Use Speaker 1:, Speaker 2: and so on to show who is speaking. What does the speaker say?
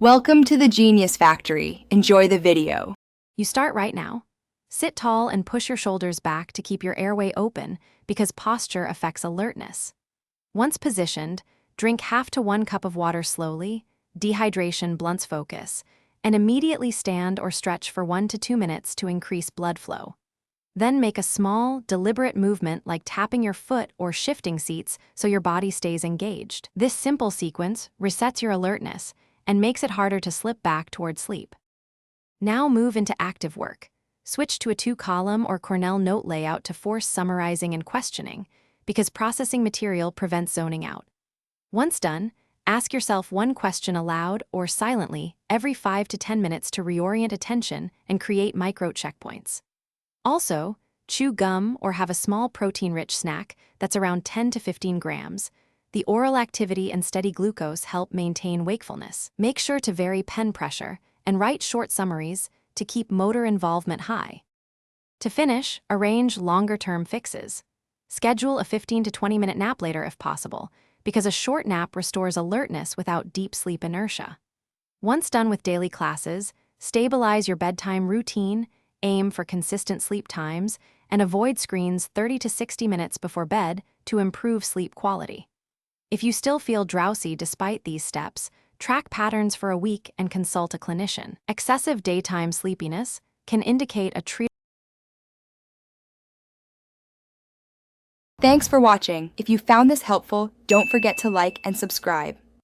Speaker 1: Welcome to the Genius Factory. Enjoy the video.
Speaker 2: You start right now. Sit tall and push your shoulders back to keep your airway open because posture affects alertness. Once positioned, drink half to 1 cup of water slowly, dehydration blunts focus, and immediately stand or stretch for 1 to 2 minutes to increase blood flow. Then make a small, deliberate movement like tapping your foot or shifting seats so your body stays engaged. This simple sequence resets your alertness and makes it harder to slip back toward sleep. Now move into active work. Switch to a 2-column or Cornell note layout to force summarizing and questioning, because processing material prevents zoning out. Once done, ask yourself one question aloud or silently every 5 to 10 minutes to reorient attention and create micro checkpoints. Also, chew gum or have a small protein-rich snack that's around 10 to 15 grams. The oral activity and steady glucose help maintain wakefulness. Make sure to vary pen pressure and write short summaries to keep motor involvement high. To finish, arrange longer-term fixes. Schedule a 15 to 20-minute nap later if possible, because a short nap restores alertness without deep sleep inertia. Once done with daily classes, stabilize your bedtime routine, aim for consistent sleep times, and avoid screens 30 to 60 minutes before bed to improve sleep quality. If you still feel drowsy despite these steps, track patterns for a week and consult a clinician. Excessive daytime sleepiness can indicate a
Speaker 1: Thanks for watching. If you found this helpful, don't forget to like and subscribe.